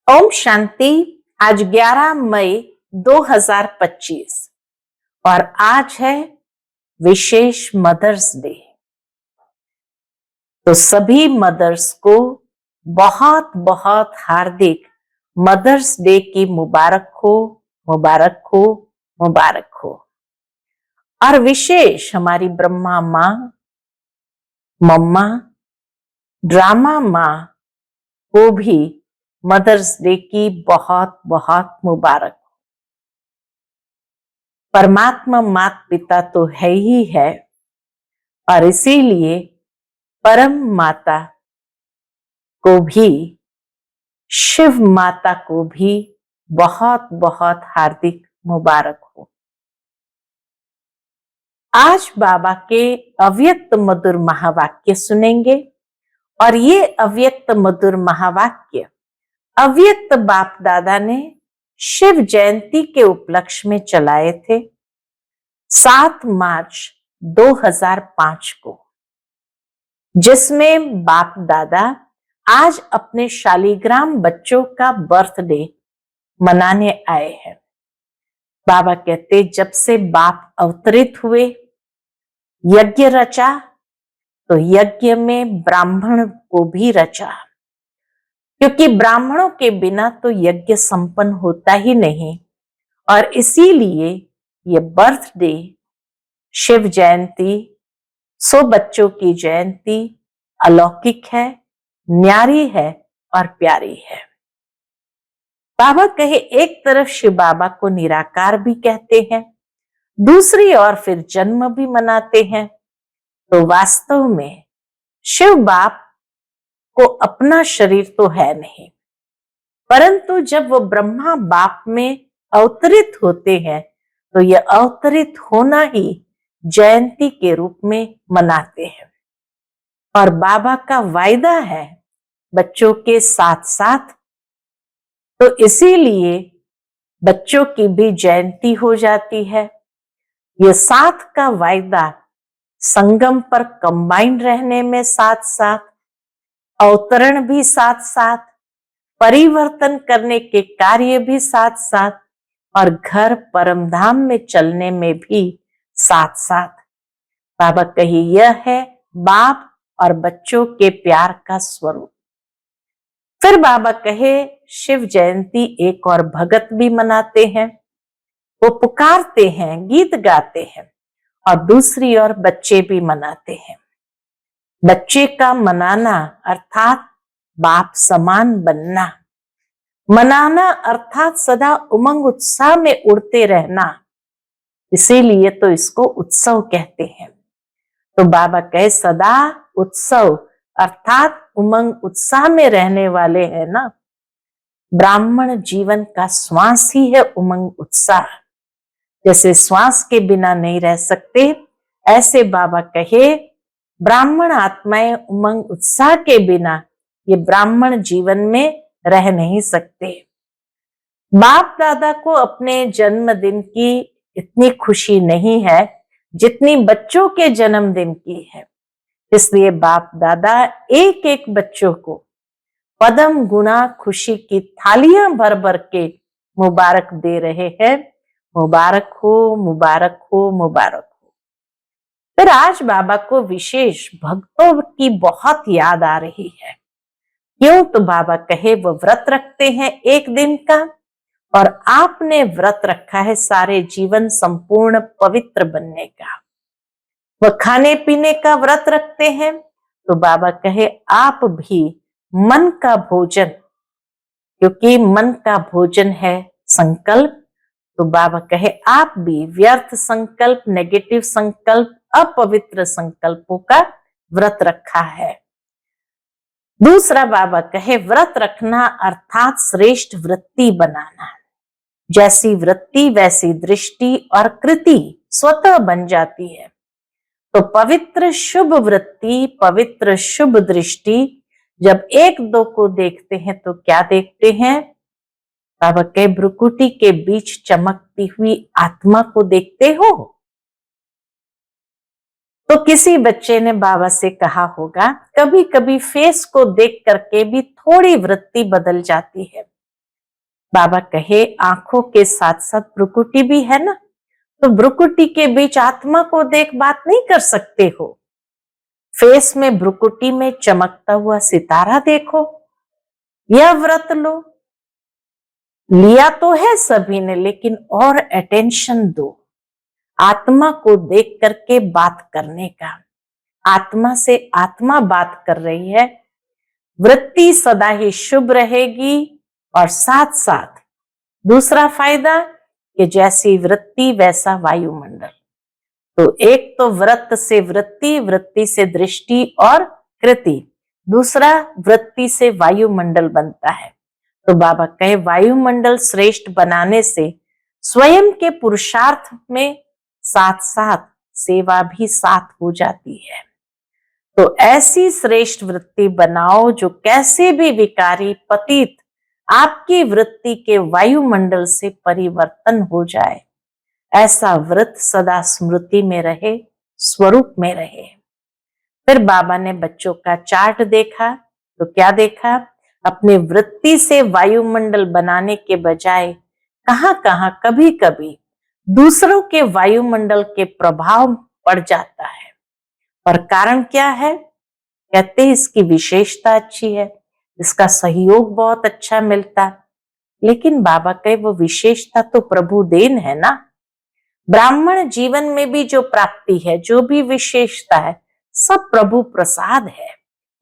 ओम शांति। आज 11 मई 2025 और आज है विशेष मदर्स डे। तो सभी मदर्स को बहुत बहुत हार्दिक मदर्स डे की मुबारक हो, मुबारक हो, मुबारक हो। और विशेष हमारी ब्रह्मा माँ, मम्मा, ड्रामा माँ को भी मदर्स डे की बहुत बहुत मुबारक। परमात्मा माता पिता तो है ही है और इसीलिए परम माता को भी, शिव माता को भी बहुत बहुत हार्दिक मुबारक हो। आज बाबा के अव्यक्त मधुर महावाक्य सुनेंगे और ये अव्यक्त मधुर महावाक्य अव्यक्त बाप दादा ने शिव जयंती के उपलक्ष्य में चलाए थे 7 मार्च 2005 को, जिसमें बाप दादा आज अपने शालीग्राम बच्चों का बर्थडे मनाने आए हैं। बाबा कहते जब से बाप अवतरित हुए, यज्ञ रचा तो यज्ञ में ब्राह्मण को भी रचा, क्योंकि ब्राह्मणों के बिना तो यज्ञ संपन्न होता ही नहीं। और इसीलिए ये बर्थडे, शिव जयंती, 100 बच्चों की जयंती अलौकिक है, न्यारी है और प्यारी है। बाबा कहे एक तरफ शिव बाबा को निराकार भी कहते हैं, दूसरी ओर फिर जन्म भी मनाते हैं। तो वास्तव में शिव बाप को अपना शरीर तो है नहीं, परंतु जब वो ब्रह्मा बाप में अवतरित होते हैं तो यह अवतरित होना ही जयंती के रूप में मनाते हैं। और बाबा का वायदा है बच्चों के साथ साथ, तो इसीलिए बच्चों की भी जयंती हो जाती है। ये साथ का वायदा संगम पर कंबाइंड रहने में साथ साथ, अवतरण भी साथ साथ, परिवर्तन करने के कार्य भी साथ साथ और घर परमधाम में चलने में भी साथ साथ। बाबा कही यह है बाप और बच्चों के प्यार का स्वरूप। फिर बाबा कहे शिव जयंती एक और भगत भी मनाते हैं, वो पुकारते हैं, गीत गाते हैं, और दूसरी ओर बच्चे भी मनाते हैं। बच्चे का मनाना अर्थात बाप समान बनना, मनाना अर्थात सदा उमंग उत्साह में उड़ते रहना, इसीलिए तो इसको उत्सव कहते हैं। तो बाबा कहे सदा उत्सव अर्थात उमंग उत्साह में रहने वाले हैं ना। ब्राह्मण जीवन का श्वास ही है उमंग उत्साह। जैसे श्वास के बिना नहीं रह सकते, ऐसे बाबा कहे ब्राह्मण आत्माएं उमंग उत्साह के बिना ये ब्राह्मण जीवन में रह नहीं सकते। बाप दादा को अपने जन्मदिन की इतनी खुशी नहीं है जितनी बच्चों के जन्मदिन की है। इसलिए बाप दादा एक एक बच्चों को पदम गुना खुशी की थालियां भर भर के मुबारक दे रहे हैं। मुबारक हो, मुबारक हो, मुबारक हो। फिर आज बाबा को विशेष भक्तों की बहुत याद आ रही है। क्यों? तो बाबा कहे वो व्रत रखते हैं एक दिन का, और आपने व्रत रखा है सारे जीवन संपूर्ण पवित्र बनने का। वह खाने पीने का व्रत रखते हैं, तो बाबा कहे आप भी मन का भोजन, क्योंकि मन का भोजन है संकल्प, तो बाबा कहे आप भी व्यर्थ संकल्प, नेगेटिव संकल्प, अपवित्र संकल्पों का व्रत रखा है। दूसरा बाबा कहे व्रत रखना अर्थात श्रेष्ठ वृत्ति बनाना। जैसी वृत्ति वैसी दृष्टि और कृति स्वतः बन जाती है। तो पवित्र शुभ वृत्ति, पवित्र शुभ दृष्टि जब एक दो को देखते हैं तो क्या देखते हैं? बाबा के भ्रुकुटी के बीच चमकती हुई आत्मा को देखते हो। तो किसी बच्चे ने बाबा से कहा होगा कभी कभी फेस को देख करके भी थोड़ी वृत्ति बदल जाती है। बाबा कहे आंखों के साथ साथ भ्रुकुटी भी है ना, तो भ्रुकुटी के बीच आत्मा को देख बात नहीं कर सकते हो। फेस में भ्रुकुटी में चमकता हुआ सितारा देखो, यह व्रत लो। लिया तो है सभी ने, लेकिन और अटेंशन दो आत्मा को देख करके बात करने का। आत्मा से आत्मा बात कर रही है, वृत्ति सदा ही शुभ रहेगी। और साथ साथ दूसरा फायदा कि जैसी वृत्ति वैसा वायुमंडल। तो एक तो व्रत से वृत्ति, वृत्ति से दृष्टि और कृति, दूसरा वृत्ति से वायुमंडल बनता है। तो बाबा कहे वायुमंडल श्रेष्ठ बनाने से स्वयं के पुरुषार्थ में साथ साथ सेवा भी साथ हो जाती है। तो ऐसी श्रेष्ठ वृत्ति बनाओ जो कैसे भी विकारी पतित आपकी वृत्ति के वायुमंडल से परिवर्तन हो जाए। ऐसा व्रत सदा स्मृति में रहे, स्वरूप में रहे। फिर बाबा ने बच्चों का चार्ट देखा तो क्या देखा, अपनी वृत्ति से वायुमंडल बनाने के बजाय कहां कहां कभी कभी दूसरों के वायुमंडल के प्रभाव पड़ जाता है। और कारण क्या है, कहते हैं इसकी विशेषता अच्छी है, इसका सहयोग बहुत अच्छा मिलता। लेकिन बाबा कहे वो विशेषता तो प्रभु देन है ना। ब्राह्मण जीवन में भी जो प्राप्ति है, जो भी विशेषता है, सब प्रभु प्रसाद है,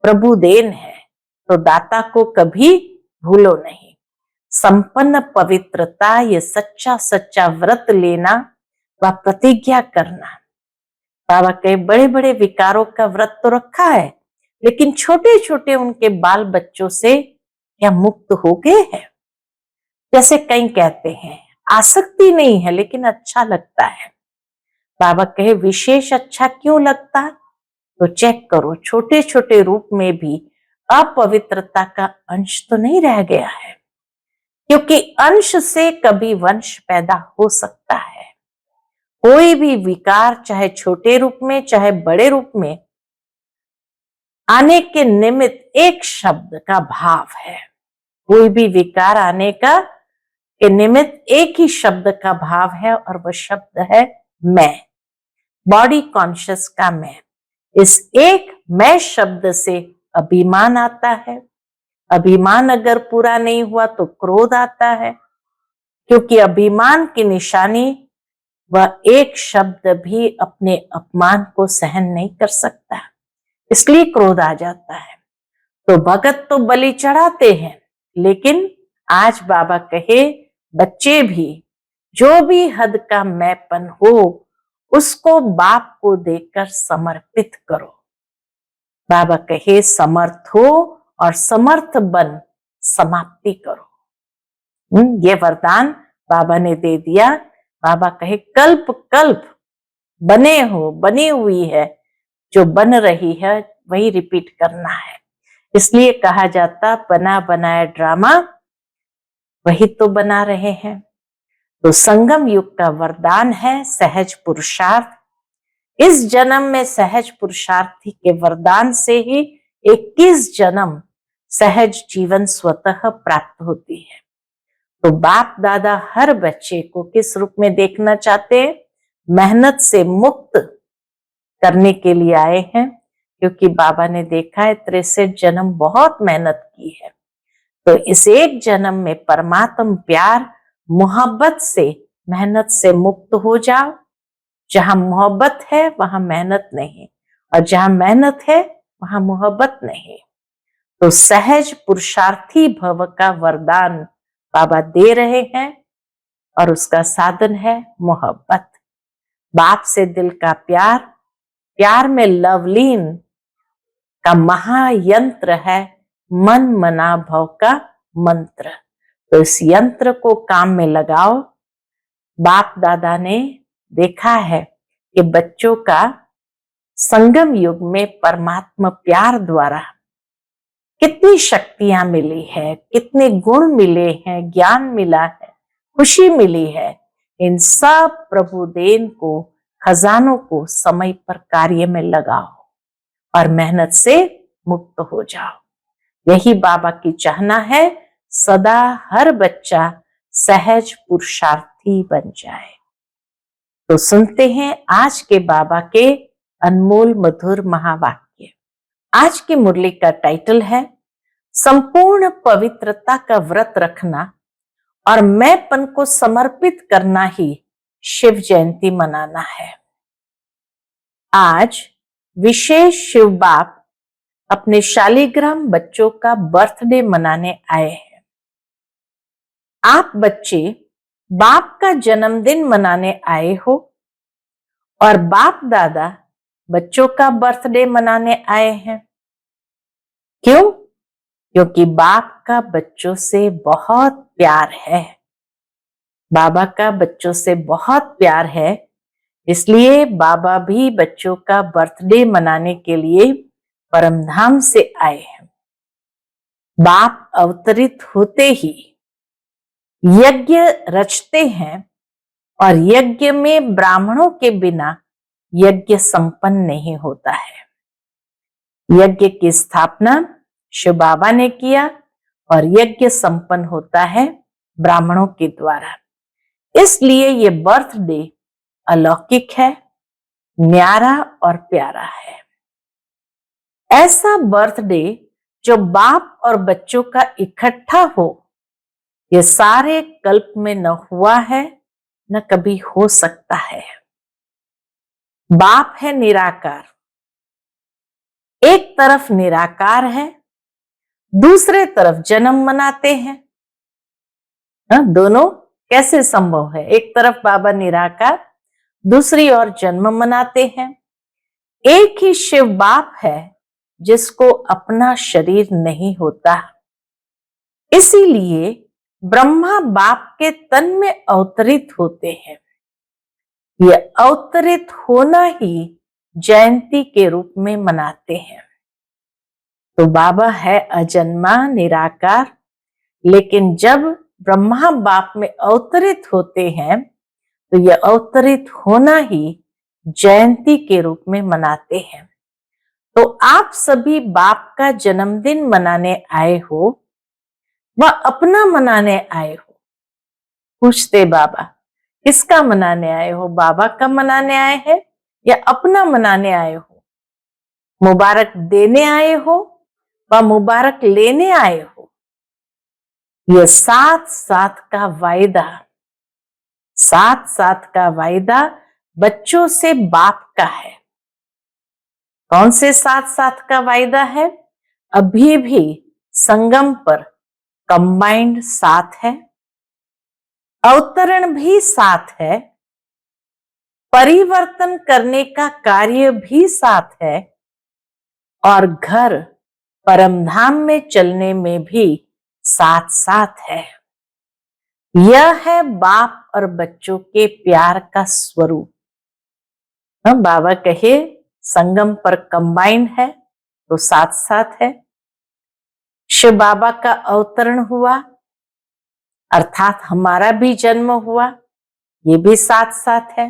प्रभु देन है। तो दाता को कभी भूलो नहीं। संपन्न पवित्रता, ये सच्चा सच्चा व्रत लेना व प्रतिज्ञा करना। बाबा कहे बड़े बड़े विकारों का व्रत तो रखा है, लेकिन छोटे छोटे उनके बाल बच्चों से क्या मुक्त हो गए हैं। जैसे कई कहते हैं आसक्ति नहीं है लेकिन अच्छा लगता है। बाबा कहे विशेष अच्छा क्यों लगता, तो चेक करो छोटे छोटे रूप में भी अपवित्रता का अंश तो नहीं रह गया है। क्योंकि अंश से कभी वंश पैदा हो सकता है। कोई भी विकार चाहे छोटे रूप में चाहे बड़े रूप में आने के निमित्त एक शब्द का भाव है। कोई भी विकार आने का के निमित्त एक ही शब्द का भाव है, और वह शब्द है मैं, बॉडी कॉन्शियस का मैं। इस एक मैं शब्द से अभिमान आता है। अभिमान अगर पूरा नहीं हुआ तो क्रोध आता है, क्योंकि अभिमान की निशानी वह एक शब्द भी अपने अपमान को सहन नहीं कर सकता, इसलिए क्रोध आ जाता है। तो भगत तो बलि चढ़ाते हैं, लेकिन आज बाबा कहे बच्चे भी जो भी हद का मैंपन हो उसको बाप को देकर समर्पित करो। बाबा कहे समर्थ हो और समर्थ बन समाप्ति करो। ये वरदान बाबा ने दे दिया। बाबा कहे कल्प कल्प बने हो, बनी हुई है, जो बन रही है वही रिपीट करना है। इसलिए कहा जाता बना बनाया ड्रामा वही तो बना रहे हैं। तो संगम युग का वरदान है सहज पुरुषार्थ। इस जन्म में सहज पुरुषार्थी के वरदान से ही 21 जन्म सहज जीवन स्वतः प्राप्त होती है। तो बाप दादा हर बच्चे को किस रूप में देखना चाहते हैं, मेहनत से मुक्त करने के लिए आए हैं। क्योंकि बाबा ने देखा है 63 जन्म बहुत मेहनत की है। तो इस एक जन्म में परमात्म प्यार मोहब्बत से मेहनत से मुक्त हो जाओ। जहां मोहब्बत है वहां मेहनत नहीं, और जहां मेहनत है वहां मोहब्बत नहीं। तो सहज पुरुषार्थी भव का वरदान बाबा दे रहे हैं, और उसका साधन है मोहब्बत। बाप से दिल का प्यार, प्यार में लवलीन का महायंत्र है मन मना भव का मंत्र। तो इस यंत्र को काम में लगाओ। बाप दादा ने देखा है कि बच्चों का संगम युग में परमात्मा प्यार द्वारा कितनी शक्तियां मिली है, कितने गुण मिले हैं, ज्ञान मिला है, खुशी मिली है। इन सब प्रभु देन को, खजानों को समय पर कार्य में लगाओ और मेहनत से मुक्त हो जाओ। यही बाबा की चाहना है। सदा हर बच्चा सहज पुरुषार्थी बन जाए। तो सुनते हैं आज के बाबा के अनमोल मधुर महावाक्य। आज की मुरली का टाइटल है संपूर्ण पवित्रता का व्रत रखना और मैंपन को समर्पित करना ही शिव जयंती मनाना है। आज विशेष शिव बाप अपने शालिग्राम बच्चों का बर्थडे मनाने आए हैं। आप बच्चे बाप का जन्मदिन मनाने आए हो और बाप दादा बच्चों का बर्थडे मनाने आए हैं। क्यों? क्योंकि बाप का बच्चों से बहुत प्यार है। बाबा का बच्चों से बहुत प्यार है, इसलिए बाबा भी बच्चों का बर्थडे मनाने के लिए परमधाम से आए हैं। बाप अवतरित होते ही यज्ञ रचते हैं और यज्ञ में ब्राह्मणों के बिना यज्ञ संपन्न नहीं होता है। यज्ञ की स्थापना शिव बाबा ने किया और यज्ञ संपन्न होता है ब्राह्मणों के द्वारा। इसलिए ये बर्थडे अलौकिक है, न्यारा और प्यारा है। ऐसा बर्थडे जो बाप और बच्चों का इकट्ठा हो, ये सारे कल्प में न हुआ है न कभी हो सकता है। बाप है निराकार, एक तरफ निराकार है, दूसरे तरफ जन्म मनाते हैं। दोनों कैसे संभव है? एक तरफ बाबा निराकार, दूसरी ओर जन्म मनाते हैं। एक ही शिव बाप है जिसको अपना शरीर नहीं होता, इसीलिए ब्रह्मा बाप के तन में अवतरित होते हैं। यह अवतरित होना ही जयंती के रूप में मनाते हैं। तो बाबा है अजन्मा निराकार, लेकिन जब ब्रह्मा बाप में अवतरित होते हैं तो यह अवतरित होना ही जयंती के रूप में मनाते हैं। तो आप सभी बाप का जन्मदिन मनाने आए हो व अपना मनाने आए हो। पूछते बाबा किसका मनाने आए हो? बाबा का मनाने आए हैं या अपना मनाने आए हो? मुबारक देने आए हो व मुबारक लेने आए हो? यह साथ साथ का वायदा, साथ साथ का वायदा बच्चों से बाप का है। कौन से साथ साथ का वायदा है? अभी भी संगम पर कंबाइंड साथ है, अवतरण भी साथ है, परिवर्तन करने का कार्य भी साथ है और घर परमधाम में चलने में भी साथ साथ है। यह है बाप और बच्चों के प्यार का स्वरूप। बाबा कहे संगम पर कंबाइंड है तो साथ साथ है। शिव बाबा का अवतरण हुआ अर्थात हमारा भी जन्म हुआ, ये भी साथ साथ है।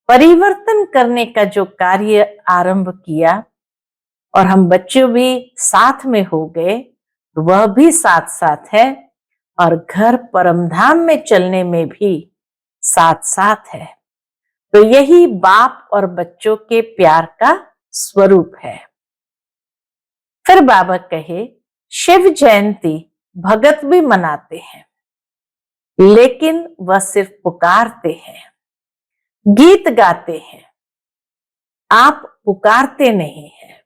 परिवर्तन करने का जो कार्य आरंभ किया और हम बच्चे भी साथ में हो गए, वह भी साथ साथ है और घर परमधाम में चलने में भी साथ साथ है। तो यही बाप और बच्चों के प्यार का स्वरूप है। फिर बाबा कहे शिव जयंती भगत भी मनाते हैं, लेकिन वह सिर्फ पुकारते हैं, गीत गाते हैं। आप पुकारते नहीं हैं।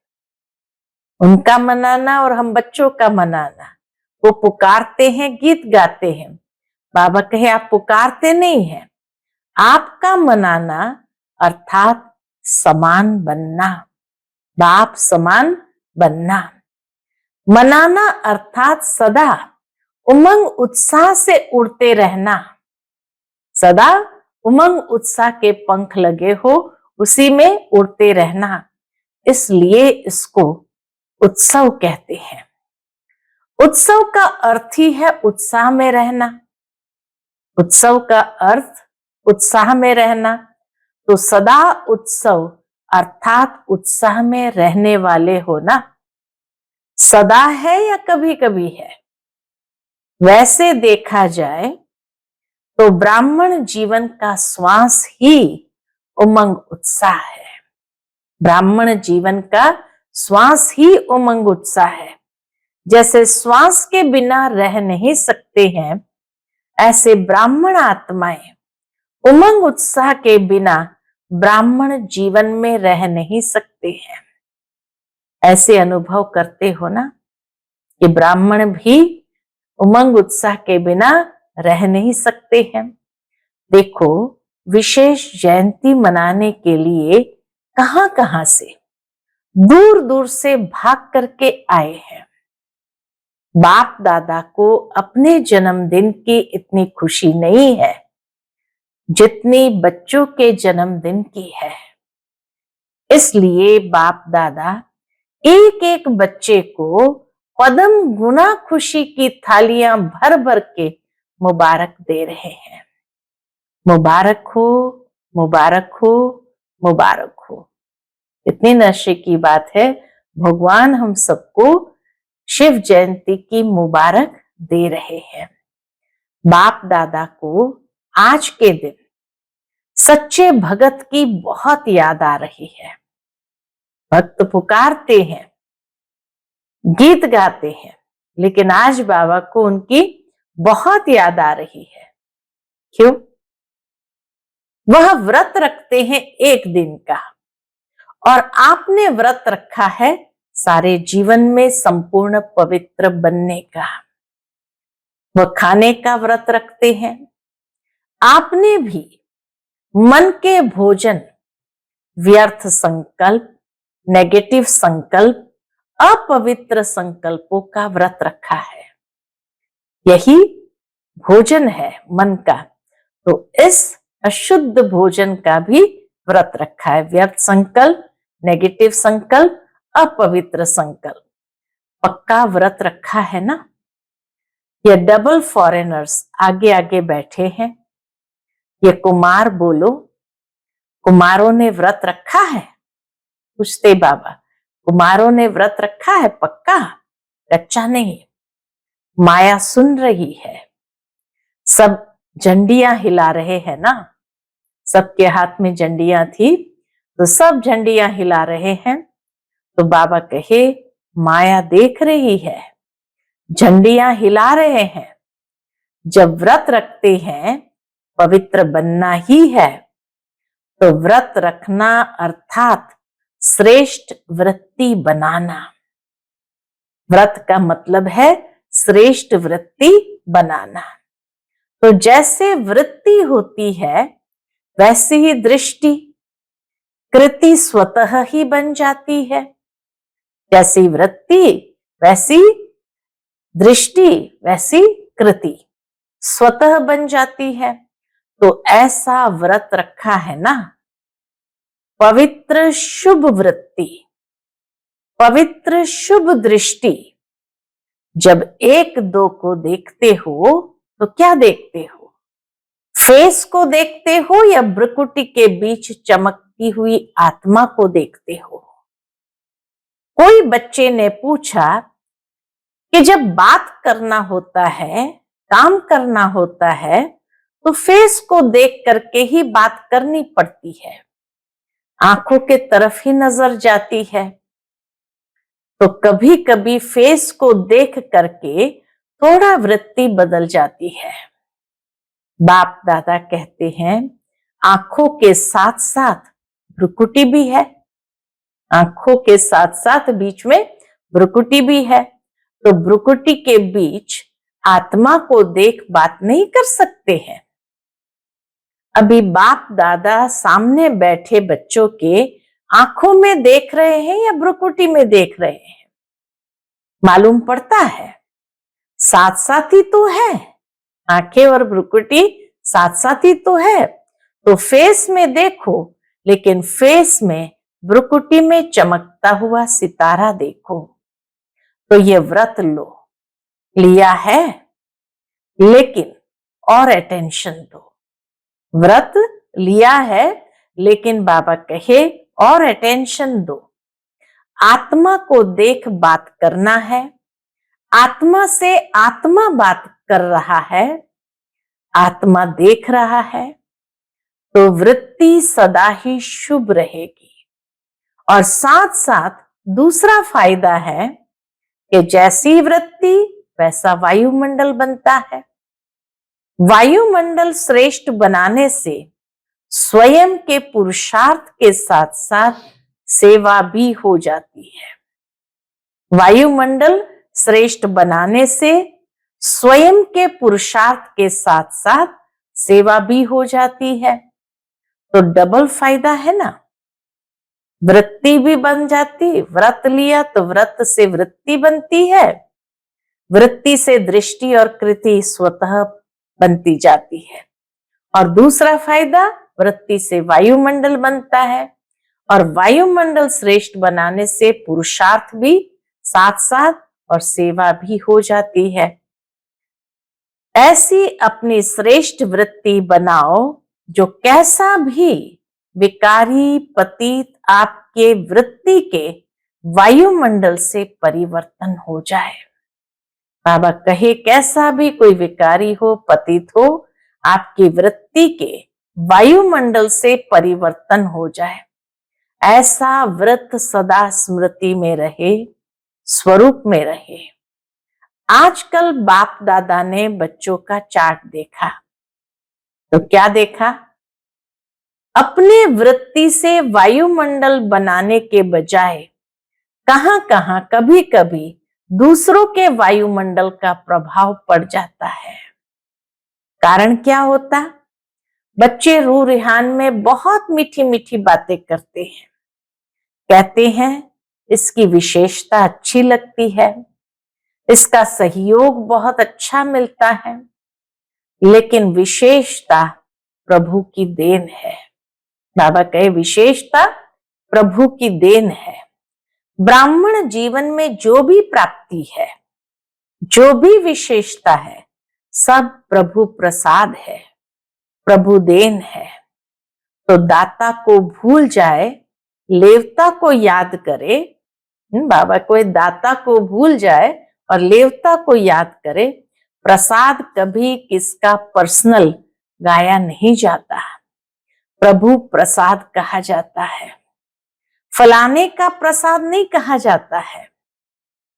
उनका मनाना और हम बच्चों का मनाना, वो पुकारते हैं, गीत गाते हैं। बाबा कहे आप पुकारते नहीं हैं। आपका मनाना अर्थात समान बनना, बाप समान बनना। मनाना अर्थात सदा उमंग उत्साह से उड़ते रहना। सदा उमंग उत्साह के पंख लगे हो, उसी में उड़ते रहना, इसलिए इसको उत्सव कहते हैं। उत्सव का अर्थ ही है उत्साह में रहना। उत्सव का अर्थ उत्साह में रहना। तो सदा उत्सव अर्थात उत्साह में रहने वाले हो ना। सदा है या कभी कभी है? वैसे देखा जाए तो ब्राह्मण जीवन का श्वास ही उमंग उत्साह है। ब्राह्मण जीवन का श्वास ही उमंग उत्साह है। जैसे श्वास के बिना रह नहीं सकते हैं, ऐसे ब्राह्मण आत्माएं उमंग उत्साह के बिना ब्राह्मण जीवन में रह नहीं सकते हैं। ऐसे अनुभव करते हो ना कि ब्राह्मण भी उमंग उत्साह के बिना रह नहीं सकते हैं। देखो, विशेष जयंती मनाने के लिए कहां कहां से दूर दूर से भाग करके आए हैं। बाप दादा को अपने जन्मदिन की इतनी खुशी नहीं है जितनी बच्चों के जन्मदिन की है। इसलिए बाप दादा एक एक बच्चे को पदम गुना खुशी की थालियां भर भर के मुबारक दे रहे हैं। मुबारक हो, मुबारक हो, मुबारक हो। इतनी नशे की बात है, भगवान हम सबको शिव जयंती की मुबारक दे रहे हैं। बाप दादा को आज के दिन सच्चे भगत की बहुत याद आ रही है। भक्त पुकारते हैं, गीत गाते हैं, लेकिन आज बाबा को उनकी बहुत याद आ रही है। क्यों? वह व्रत रखते हैं एक दिन का, और आपने व्रत रखा है सारे जीवन में संपूर्ण पवित्र बनने का। वह खाने का व्रत रखते हैं। आपने भी मन के भोजन, व्यर्थ संकल्प, नेगेटिव संकल्प, अपवित्र संकल्पों का व्रत रखा है। यही भोजन है मन का, तो इस अशुद्ध भोजन का भी व्रत रखा है। व्यर्थ संकल्प, नेगेटिव संकल्प, अपवित्र संकल्प, पक्का व्रत रखा है ना। ये डबल फॉरेनर्स आगे आगे बैठे हैं। ये कुमार बोलो, कुमारों ने व्रत रखा है? पूछते बाबा, कुमारों ने व्रत रखा है पक्का? कच्चा नहीं। माया सुन रही है, सब झंडियां हिला रहे हैं ना। सबके हाथ में झंडियां थी, तो सब झंडियां हिला रहे हैं। तो बाबा कहे, माया देख रही है, झंडियां हिला रहे हैं। जब व्रत रखते हैं, पवित्र बनना ही है, तो व्रत रखना अर्थात श्रेष्ठ वृत्ति बनाना। व्रत का मतलब है श्रेष्ठ वृत्ति बनाना। तो जैसे वृत्ति होती है, वैसी ही दृष्टि, कृति स्वतः ही बन जाती है। जैसी वृत्ति वैसी दृष्टि, वैसी कृति स्वतः बन जाती है। तो ऐसा व्रत रखा है ना, पवित्र शुभ वृत्ति, पवित्र शुभ दृष्टि। जब एक दो को देखते हो तो क्या देखते हो? फेस को देखते हो या भ्रुकुटी के बीच चमकती हुई आत्मा को देखते हो? कोई बच्चे ने पूछा कि जब बात करना होता है, काम करना होता है, तो फेस को देख करके ही बात करनी पड़ती है, आंखों के तरफ ही नजर जाती है। तो कभी कभी फेस को देख करके थोड़ा वृत्ति बदल जाती है। बाप दादा कहते हैं, आंखों के साथ साथ भ्रुकुटी भी है, आंखों के साथ साथ बीच में भ्रुकुटी भी है। तो भ्रुकुटी के बीच आत्मा को देख बात नहीं कर सकते हैं। अभी बाप दादा सामने बैठे बच्चों के आंखों में देख रहे हैं या भ्रुकुटी में देख रहे हैं? मालूम पड़ता है, साथ साथ ही तो है, आंखें और भ्रुकुटी साथ साथ ही तो है। तो फेस में देखो, लेकिन फेस में भ्रुकुटी में चमकता हुआ सितारा देखो। तो ये व्रत लो, लिया है, लेकिन और अटेंशन दो। व्रत लिया है, लेकिन बाबा कहे और अटेंशन दो। आत्मा को देख बात करना है, आत्मा से आत्मा बात कर रहा है, आत्मा देख रहा है तो वृत्ति सदा ही शुभ रहेगी। और साथ साथ दूसरा फायदा है कि जैसी वृत्ति वैसा वायुमंडल बनता है। वायुमंडल श्रेष्ठ बनाने से स्वयं के पुरुषार्थ के साथ साथ सेवा भी हो जाती है। वायुमंडल श्रेष्ठ बनाने से स्वयं के पुरुषार्थ के साथ साथ सेवा भी हो जाती है, तो डबल फायदा है ना। वृत्ति भी बन जाती, व्रत लिया तो व्रत से वृत्ति बनती है, वृत्ति से दृष्टि और कृति स्वतः बनती जाती है। और दूसरा फायदा, वृत्ति से वायुमंडल बनता है और वायुमंडल श्रेष्ठ बनाने से पुरुषार्थ भी साथ साथ और सेवा भी हो जाती है। ऐसी अपनी श्रेष्ठ वृत्ति बनाओ जो कैसा भी विकारी पतित आपके वृत्ति के वायुमंडल से परिवर्तन हो जाए। बाबा कहे कैसा भी कोई विकारी हो, पतित हो, आपकी वृत्ति के वायुमंडल से परिवर्तन हो जाए। ऐसा व्रत सदा स्मृति में रहे, स्वरूप में रहे। आजकल बाप दादा ने बच्चों का चार्ट देखा तो क्या देखा? अपने वृत्ति से वायुमंडल बनाने के बजाय कहां कहां कभी कभी दूसरों के वायुमंडल का प्रभाव पड़ जाता है। कारण क्या होता? बच्चे रूह रिहान में बहुत मीठी मीठी बातें करते हैं, कहते हैं इसकी विशेषता अच्छी लगती है, इसका सहयोग बहुत अच्छा मिलता है, लेकिन विशेषता प्रभु की देन है। बाबा कहे विशेषता प्रभु की देन है। ब्राह्मण जीवन में जो भी प्राप्ति है, जो भी विशेषता है, सब प्रभु प्रसाद है, प्रभु देन है। तो दाता को भूल जाए, लेवता को याद करे। बाबा कोई दाता को भूल जाए और लेवता को याद करे। प्रसाद कभी किसका पर्सनल गाया नहीं जाता, प्रभु प्रसाद कहा जाता है। फलाने का प्रसाद नहीं कहा जाता है।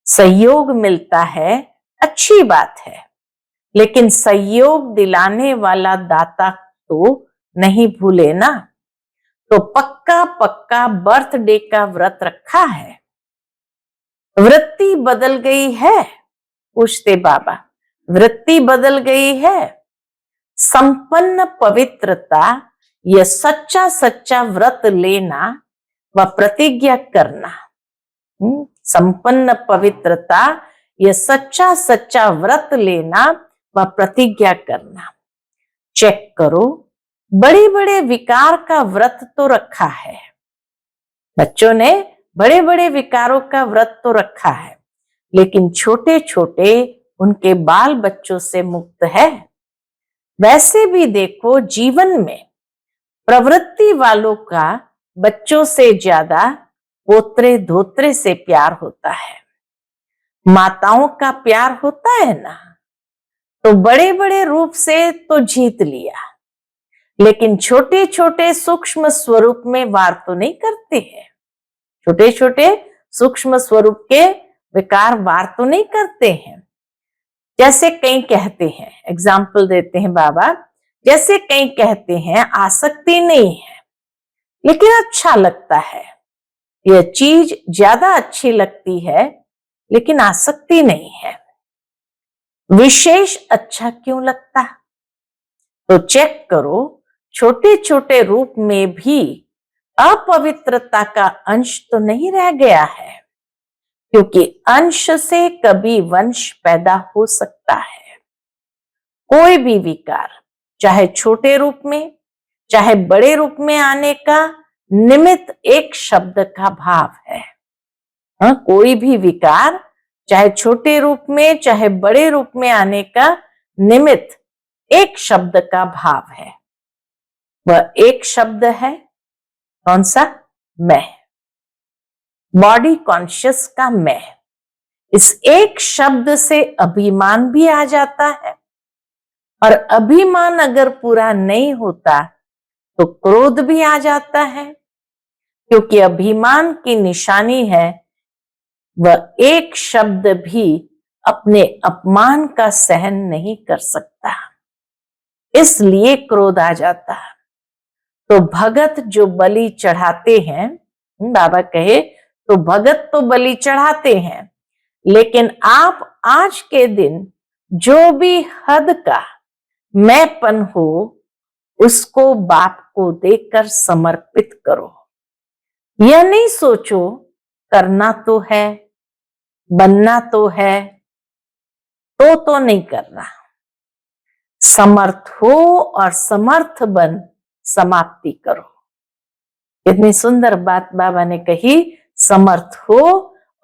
सहयोग मिलता है, अच्छी बात है, लेकिन सहयोग दिलाने वाला दाता तो नहीं भूले ना। तो पक्का पक्का बर्थडे का व्रत रखा है, वृत्ति बदल गई है, पूछते बाबा वृत्ति बदल गई है। संपन्न पवित्रता, यह सच्चा सच्चा व्रत लेना व प्रतिज्ञा करना। संपन्न पवित्रता, यह सच्चा सच्चा व्रत लेना व प्रतिज्ञा करना। चेक करो, बड़े बड़े विकार का व्रत तो रखा है, बच्चों ने बड़े बड़े विकारों का व्रत तो रखा है, लेकिन छोटे छोटे उनके बाल बच्चों से मुक्त है। वैसे भी देखो, जीवन में प्रवृत्ति वालों का बच्चों से ज्यादा पोत्रे धोत्रे से प्यार होता है। माताओं का प्यार होता है ना, तो बड़े बड़े रूप से तो जीत लिया, लेकिन छोटे छोटे सूक्ष्म स्वरूप में वार तो नहीं करते हैं। छोटे छोटे सूक्ष्म स्वरूप के विकार वार तो नहीं करते हैं। जैसे कई कहते हैं, एग्जाम्पल देते हैं बाबा, जैसे कई कहते हैं आसक्ति नहीं है, लेकिन अच्छा लगता है, यह चीज ज्यादा अच्छी लगती है, लेकिन आसक्ति नहीं है। विशेष अच्छा क्यों लगता? तो चेक करो, छोटे छोटे रूप में भी अपवित्रता का अंश तो नहीं रह गया है, क्योंकि अंश से कभी वंश पैदा हो सकता है। कोई भी विकार, चाहे छोटे रूप में चाहे बड़े रूप में आने का निमित्त एक शब्द का भाव है। हाँ, कोई भी विकार चाहे छोटे रूप में चाहे बड़े रूप में आने का निमित्त एक शब्द का भाव है। वह एक शब्द है, कौन सा? मैं। बॉडी कॉन्शियस का मैं। इस एक शब्द से अभिमान भी आ जाता है और अभिमान अगर पूरा नहीं होता तो क्रोध भी आ जाता है, क्योंकि अभिमान की निशानी है वह एक शब्द भी अपने अपमान का सहन नहीं कर सकता, इसलिए क्रोध आ जाता है। तो भगत जो बलि चढ़ाते हैं, बाबा कहे तो भगत तो बलि चढ़ाते हैं, लेकिन आप आज के दिन जो भी हद का मैंपन हो उसको बाप को देकर समर्पित करो। यह नहीं सोचो करना तो है, बनना तो है, तो नहीं करना। समर्थ हो और समर्थ बन समाप्ति करो। इतनी सुंदर बात बाबा ने कही, समर्थ हो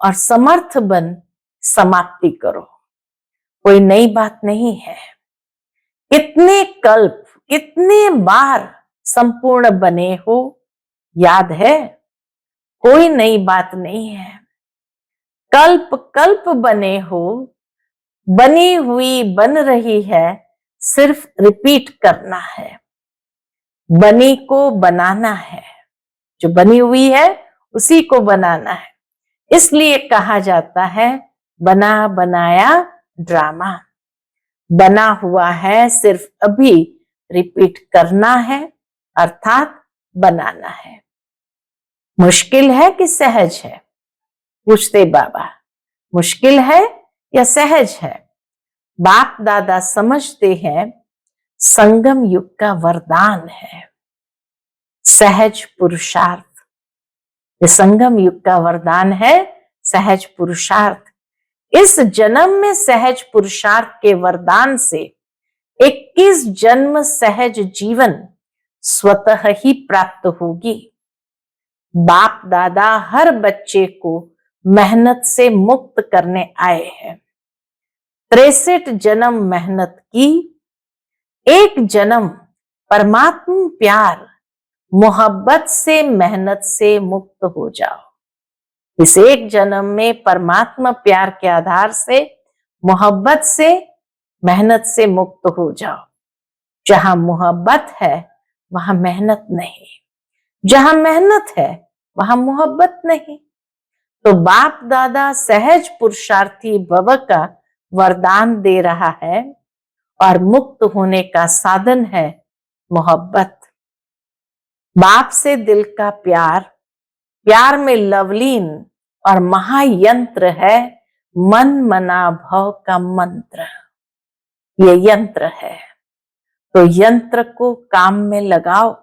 और समर्थ बन समाप्ति करो। कोई नई बात नहीं है। कितने कल्प, कितने बार संपूर्ण बने हो, याद है? कोई नई बात नहीं है। कल्प कल्प बने हो, बनी हुई बन रही है, सिर्फ रिपीट करना है। बनी को बनाना है, जो बनी हुई है उसी को बनाना है। इसलिए कहा जाता है बना बनाया ड्रामा। बना हुआ है, सिर्फ अभी रिपीट करना है, अर्थात बनाना है। मुश्किल है कि सहज है? पूछते बाबा, मुश्किल है या सहज है? बाप दादा समझते हैं संगम युग का वरदान है सहज पुरुषार्थ। ये संगम युग का वरदान है सहज पुरुषार्थ। इस जन्म में सहज पुरुषार्थ के वरदान से 21 जन्म सहज जीवन स्वतः ही प्राप्त होगी। बाप दादा हर बच्चे को मेहनत से मुक्त करने आए हैं। 63 जन्म मेहनत की, एक जन्म परमात्मा प्यार मोहब्बत से मेहनत से मुक्त हो जाओ। इस एक जन्म में परमात्मा प्यार के आधार से मोहब्बत से मेहनत से मुक्त हो जाओ। जहां मोहब्बत है वहां मेहनत नहीं, जहां मेहनत है वहां मोहब्बत नहीं। तो बाप दादा सहज पुरुषार्थी भव का वरदान दे रहा है और मुक्त होने का साधन है मोहब्बत। बाप से दिल का प्यार, प्यार में लवलीन और महायंत्र है मन मना भव का मंत्र। ये यंत्र है, तो यंत्र को काम में लगाओ।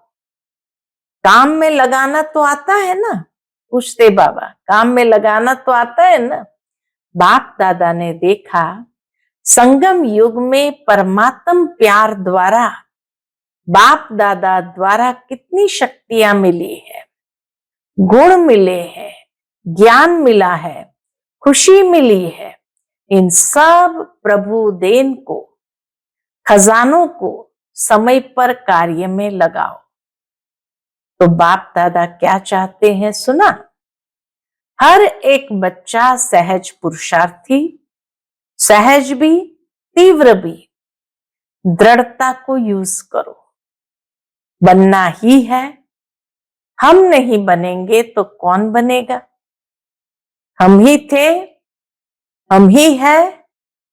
काम में लगाना तो आता है ना? पूछते बाबा, काम में लगाना तो आता है ना? बाप दादा ने देखा संगम युग में परमात्म प्यार द्वारा बाप दादा द्वारा कितनी शक्तियां मिली है, गुण मिले हैं, ज्ञान मिला है, खुशी मिली है। इन सब प्रभु देन को, खजानों को समय पर कार्य में लगाओ। तो बाप दादा क्या चाहते हैं सुना? हर एक बच्चा सहज पुरुषार्थी, सहज भी तीव्र भी। दृढ़ता को यूज करो। बनना ही है, हम नहीं बनेंगे तो कौन बनेगा? हम ही थे, हम ही है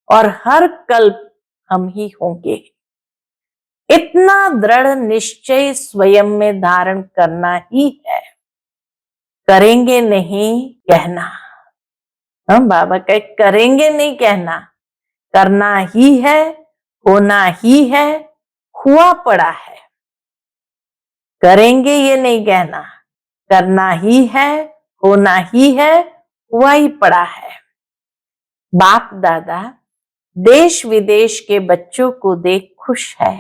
और हर कल्प हम ही होंगे। इतना दृढ़ निश्चय स्वयं में धारण करना ही है। करेंगे नहीं कहना। हम बाबा कहे करेंगे नहीं कहना, करना ही है, होना ही है, हुआ पड़ा है। करेंगे ये नहीं कहना, करना ही है, होना ही है, हुआ ही पड़ा है। बाप दादा देश विदेश के बच्चों को देख खुश है,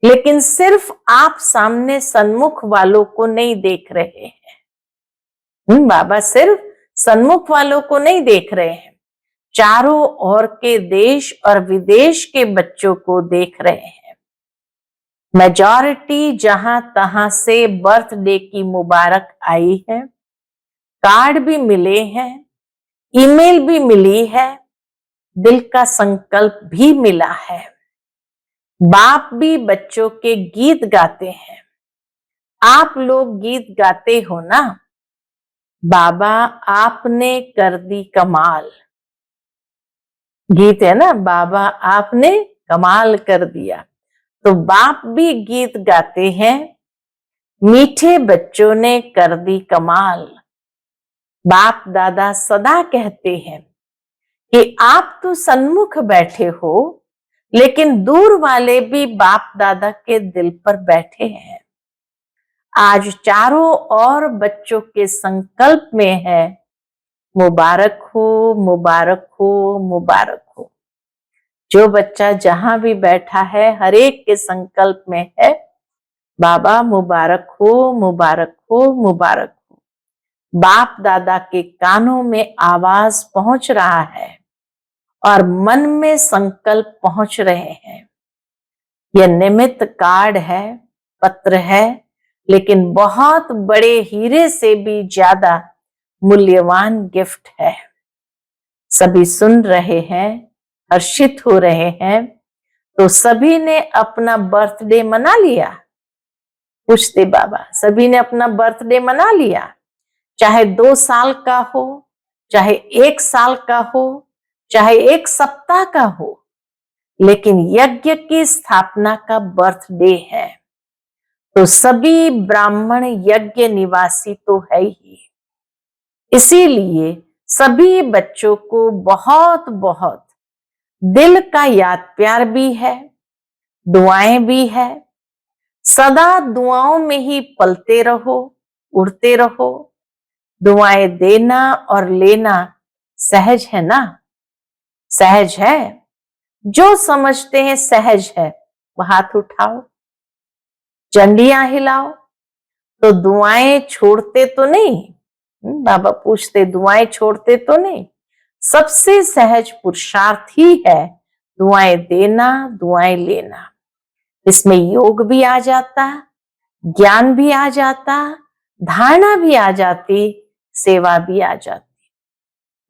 लेकिन सिर्फ आप सामने सन्मुख वालों को नहीं देख रहे हैं। बाबा सिर्फ सन्मुख वालों को नहीं देख रहे हैं, चारों ओर के देश और विदेश के बच्चों को देख रहे हैं। मेजॉरिटी जहां तहां से बर्थडे की मुबारक आई है, कार्ड भी मिले हैं, ईमेल भी मिली है, दिल का संकल्प भी मिला है। बाप भी बच्चों के गीत गाते हैं। आप लोग गीत गाते हो ना, बाबा आपने कर दी कमाल। गीत है ना, बाबा आपने कमाल कर दिया। तो बाप भी गीत गाते हैं, मीठे बच्चों ने कर दी कमाल। बाप दादा सदा कहते हैं कि आप तो सन्मुख बैठे हो, लेकिन दूर वाले भी बाप दादा के दिल पर बैठे हैं। आज चारों ओर बच्चों के संकल्प में है, मुबारक हो, मुबारक हो, मुबारक हो। जो बच्चा जहां भी बैठा है, हर एक के संकल्प में है, बाबा मुबारक हो, मुबारक हो, मुबारक हो। बाप दादा के कानों में आवाज पहुंच रहा है और मन में संकल्प पहुंच रहे हैं। यह निमित्त कार्ड है, पत्र है, लेकिन बहुत बड़े हीरे से भी ज्यादा मूल्यवान गिफ्ट है। सभी सुन रहे हैं, हर्षित हो रहे हैं। तो सभी ने अपना बर्थडे मना लिया? पूछते बाबा, सभी ने अपना बर्थडे मना लिया? चाहे 2 साल का हो, चाहे 1 साल का हो, चाहे 1 सप्ताह का हो, लेकिन यज्ञ की स्थापना का बर्थडे है। तो सभी ब्राह्मण यज्ञ निवासी तो है ही। इसीलिए सभी बच्चों को बहुत बहुत दिल का याद प्यार भी है, दुआएं भी है। सदा दुआओं में ही पलते रहो, उड़ते रहो। दुआएं देना और लेना सहज है ना? सहज है। जो समझते हैं सहज है, वो हाथ उठाओ, चंडियां हिलाओ। तो दुआएं छोड़ते तो नहीं। बाबा पूछते, दुआएं छोड़ते तो नहीं? सबसे सहज पुरुषार्थ ही है दुआएं देना, दुआएं लेना। इसमें योग भी आ जाता, ज्ञान भी आ जाता, धारणा भी आ जाती, सेवा भी आ जाती।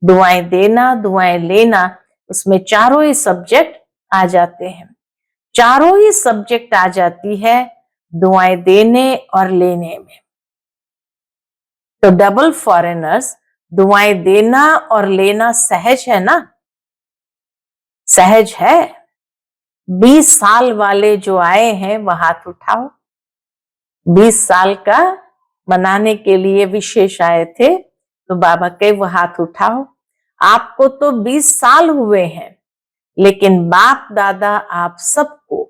दुआएं देना, दुआएं लेना, उसमें चारों ही सब्जेक्ट आ जाते हैं। चारों ही सब्जेक्ट आ जाती है दुआएं देने और लेने में। तो डबल फॉरेनर्स, दुआएं देना और लेना सहज है ना? सहज है। 20 साल वाले जो आए हैं वह हाथ उठाओ। 20 साल का मनाने के लिए विशेष आए थे, तो बाबा के वो हाथ उठाओ। आपको तो 20 साल हुए हैं, लेकिन बाप दादा आप सबको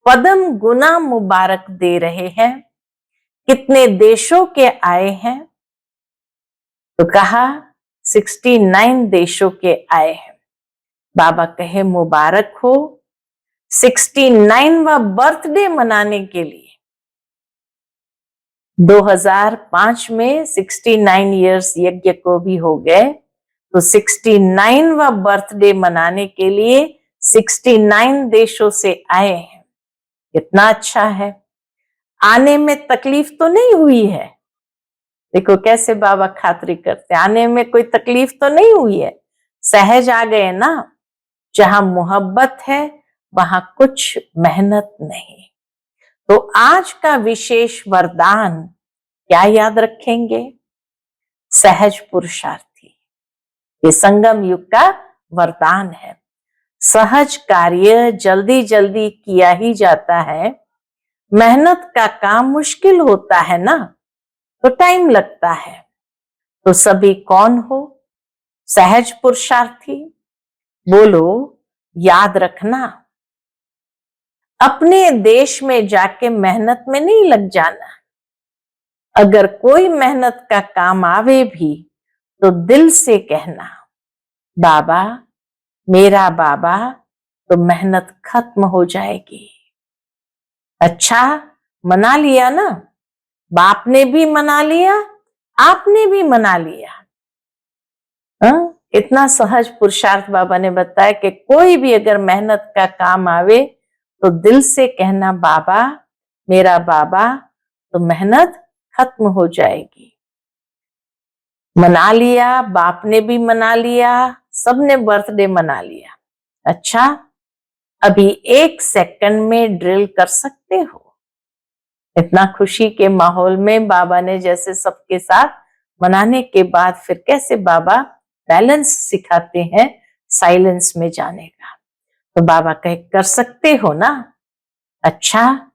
पदम गुना मुबारक दे रहे हैं। कितने देशों के आए हैं? तो कहा 69 देशों के आए हैं। बाबा कहे मुबारक हो 69वां बर्थडे मनाने के लिए। 2005 में 69 इयर्स यज्ञ को भी हो गए, तो 69वां बर्थडे मनाने के लिए 69 देशों से आए हैं। कितना अच्छा है। आने में तकलीफ तो नहीं हुई है। देखो कैसे बाबा खातिरी करते, आने में कोई तकलीफ तो नहीं हुई है, सहज आ गए ना। जहां मोहब्बत है वहां कुछ मेहनत नहीं। तो आज का विशेष वरदान क्या याद रखेंगे? सहज पुरुषार्थी। ये संगम युग का वरदान है। सहज कार्य जल्दी जल्दी किया ही जाता है। मेहनत का काम मुश्किल होता है ना, तो टाइम लगता है। तो सभी कौन हो? सहज पुरुषार्थी। बोलो, याद रखना, अपने देश में जाके मेहनत में नहीं लग जाना। अगर कोई मेहनत का काम आवे भी तो दिल से कहना, बाबा, मेरा बाबा, तो मेहनत खत्म हो जाएगी। अच्छा, मना लिया ना? बाप ने भी मना लिया, आपने भी मना लिया। इतना सहज पुरुषार्थ बाबा ने बताया कि कोई भी अगर मेहनत का काम आवे तो दिल से कहना, बाबा, मेरा बाबा, तो मेहनत खत्म हो जाएगी। मना लिया, बाप ने भी मना लिया, सबने बर्थडे मना लिया। अच्छा, अभी 1 सेकंड में ड्रिल कर सकते हो? इतना खुशी के माहौल में बाबा ने जैसे सबके साथ मनाने के बाद फिर कैसे बाबा बैलेंस सिखाते हैं साइलेंस में जाने का। तो बाबा कहे कर सकते हो ना? अच्छा,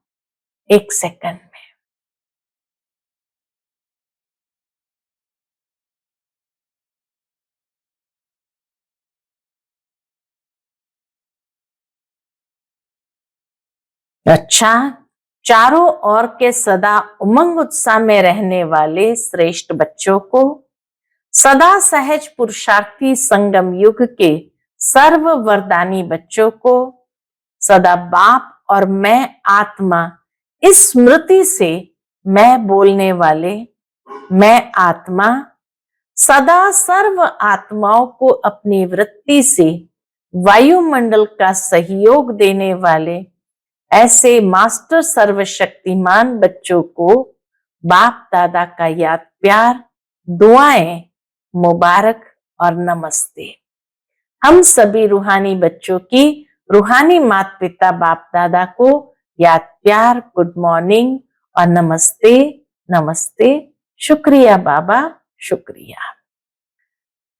1 सेकंड में। अच्छा, चारों ओर के सदा उमंग उत्साह में रहने वाले श्रेष्ठ बच्चों को, सदा सहज पुरुषार्थी संगम युग के सर्व वरदानी बच्चों को, सदा बाप और मैं आत्मा इस स्मृति से मैं बोलने वाले मैं आत्मा, सदा सर्व आत्माओं को अपनी वृत्ति से वायुमंडल का सहयोग देने वाले ऐसे मास्टर सर्वशक्तिमान बच्चों को बाप दादा का याद प्यार, दुआएं, मुबारक और नमस्ते। हम सभी रूहानी बच्चों की रूहानी माता पिता बाप दादा को याद प्यार, गुड मॉर्निंग और नमस्ते। नमस्ते, शुक्रिया बाबा, शुक्रिया।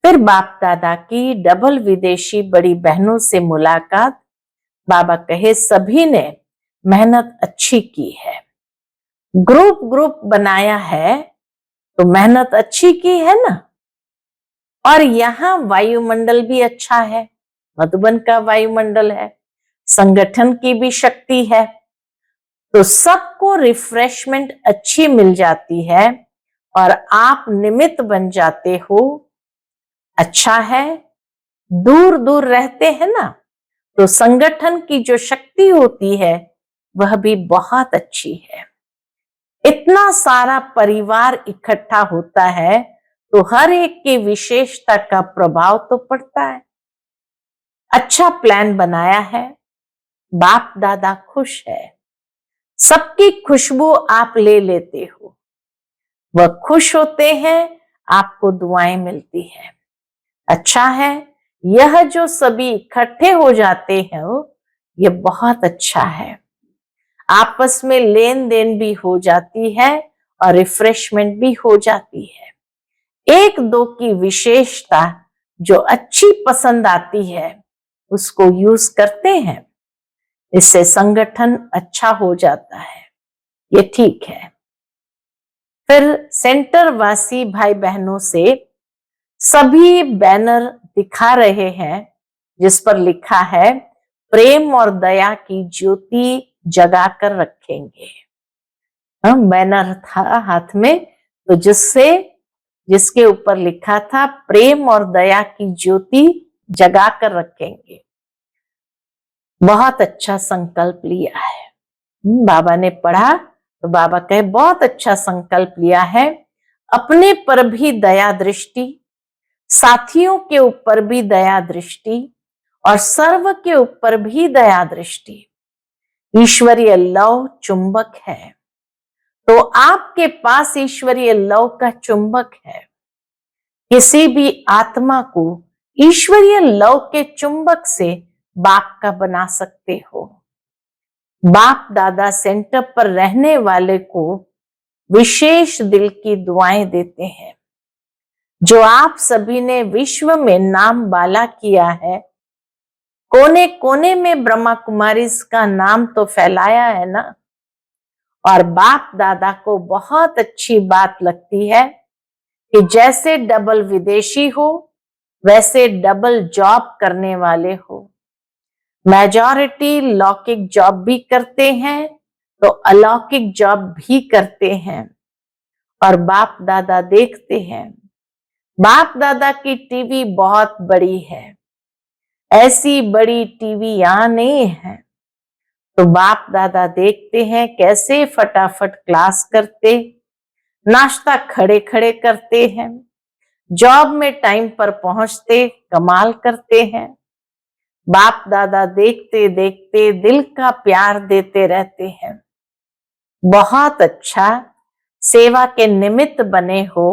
फिर बाप दादा की डबल विदेशी बड़ी बहनों से मुलाकात। बाबा कहे सभी ने मेहनत अच्छी की है, ग्रुप ग्रुप बनाया है तो मेहनत अच्छी की है ना। और यहाँ वायुमंडल भी अच्छा है, मधुबन का वायुमंडल है, संगठन की भी शक्ति है, तो सबको रिफ्रेशमेंट अच्छी मिल जाती है और आप निमित्त बन जाते हो। अच्छा है, दूर दूर रहते हैं ना, तो संगठन की जो शक्ति होती है वह भी बहुत अच्छी है। इतना सारा परिवार इकट्ठा होता है तो हर एक की विशेषता का प्रभाव तो पड़ता है। अच्छा प्लान बनाया है, बाप दादा खुश है, सबकी खुशबू आप ले लेते हो, वह खुश होते हैं, आपको दुआएं मिलती है। अच्छा है, यह जो सभी इकट्ठे हो जाते हैं ये बहुत अच्छा है। आपस में लेन देन भी हो जाती है और रिफ्रेशमेंट भी हो जाती है। एक दो की विशेषता जो अच्छी पसंद आती है उसको यूज करते हैं, इससे संगठन अच्छा हो जाता है, ये ठीक है। फिर सेंटर वासी भाई बहनों से सभी बैनर दिखा रहे हैं जिस पर लिखा है प्रेम और दया की ज्योति जगा कर रखेंगे। बैनर था हाथ में, तो जिसके ऊपर लिखा था प्रेम और दया की ज्योति जगा कर रखेंगे। बहुत अच्छा संकल्प लिया है। बाबा ने पढ़ा तो बाबा कहे बहुत अच्छा संकल्प लिया है, अपने पर भी दया दृष्टि, साथियों के ऊपर भी दया दृष्टि और सर्व के ऊपर भी दया दृष्टि। ईश्वरीय लव चुंबक है, तो आपके पास ईश्वरीय लव का चुंबक है। किसी भी आत्मा को ईश्वरीय लव के चुंबक से बाप का बना सकते हो। बाप दादा सेंटर पर रहने वाले को विशेष दिल की दुआएं देते हैं। जो आप सभी ने विश्व में नाम बाला किया है, कोने कोने में ब्रह्मा कुमारी का नाम तो फैलाया है ना। और बाप दादा को बहुत अच्छी बात लगती है कि जैसे डबल विदेशी हो वैसे डबल जॉब करने वाले हो। मेजॉरिटी लौकिक जॉब भी करते हैं तो अलौकिक जॉब भी करते हैं और बाप दादा देखते हैं। बाप दादा की टीवी बहुत बड़ी है, ऐसी बड़ी टीवी यहां नहीं है, तो बाप दादा देखते हैं कैसे फटाफट क्लास करते, नाश्ता खड़े खड़े करते हैं, जॉब में टाइम पर पहुंचते, कमाल करते हैं। बाप दादा देखते देखते दिल का प्यार देते रहते हैं। बहुत अच्छा, सेवा के निमित्त बने हो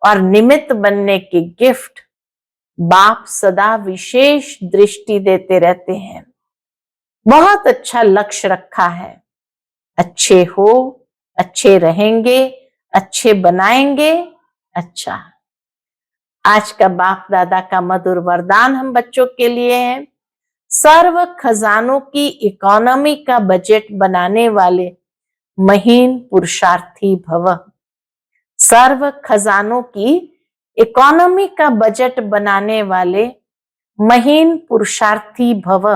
और निमित्त बनने की गिफ्ट बाप सदा विशेष दृष्टि देते रहते हैं। बहुत अच्छा लक्ष्य रखा है। अच्छे हो, अच्छे रहेंगे, अच्छे बनाएंगे। अच्छा, आज का बाप दादा का मधुर वरदान हम बच्चों के लिए है, सर्व खजानों की इकोनॉमी का बजट बनाने वाले महीन पुरुषार्थी भव। सर्व खजानों की इकोनॉमी का बजट बनाने वाले महीन पुरुषार्थी भव।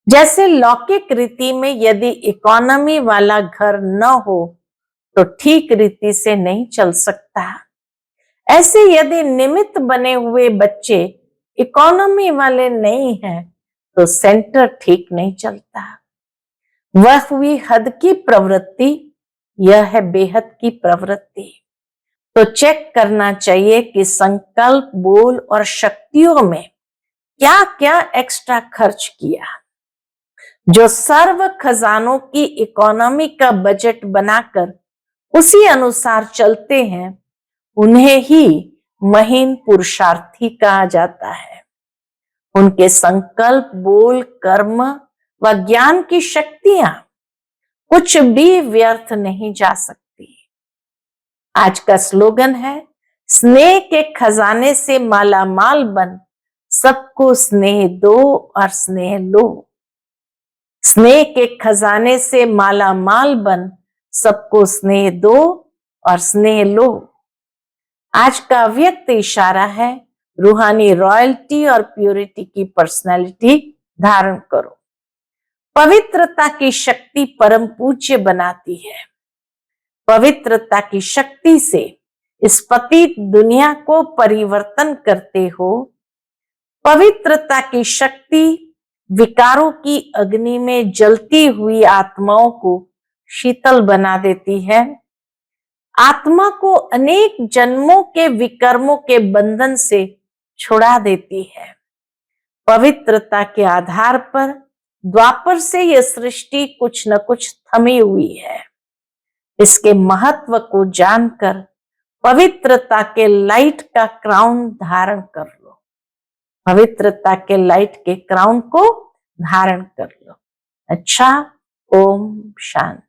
जैसे लौकिक रीति में यदि इकोनॉमी वाला घर न हो तो ठीक रीति से नहीं चल सकता। ऐसे यदि निमित्त बने हुए बच्चे इकोनॉमी वाले नहीं हैं तो सेंटर ठीक नहीं चलता। वह हुई हद की प्रवृत्ति, यह है बेहद की प्रवृत्ति। तो चेक करना चाहिए कि संकल्प, बोल और शक्तियों में क्या क्या एक्स्ट्रा खर्च किया। जो सर्व खजानों की इकोनॉमी का बजट बनाकर उसी अनुसार चलते हैं, उन्हें ही महीन पुरुषार्थी कहा जाता है। उनके संकल्प, बोल, कर्म व ज्ञान की शक्तियां कुछ भी व्यर्थ नहीं जा सकती। आज का स्लोगन है, स्नेह के खजाने से माला माल बन, सबको स्नेह दो और स्नेह लो। स्नेह के खजाने से माला माल बन, सबको स्नेह दो और स्नेह लो। आज का व्यक्त इशारा है, रूहानी रॉयल्टी और प्योरिटी की पर्सनालिटी धारण करो। पवित्रता की शक्ति परम पूज्य बनाती है। पवित्रता की शक्ति से इस पतित दुनिया को परिवर्तन करते हो। पवित्रता की शक्ति विकारों की अग्नि में जलती हुई आत्माओं को शीतल बना देती है। आत्मा को अनेक जन्मों के विकर्मों के बंधन से छुड़ा देती है। पवित्रता के आधार पर द्वापर से यह सृष्टि कुछ न कुछ थमी हुई है। इसके महत्व को जानकर पवित्रता के लाइट का क्राउन धारण कर लो। पवित्रता के लाइट के क्राउन को धारण कर लो। अच्छा, ओम शांति।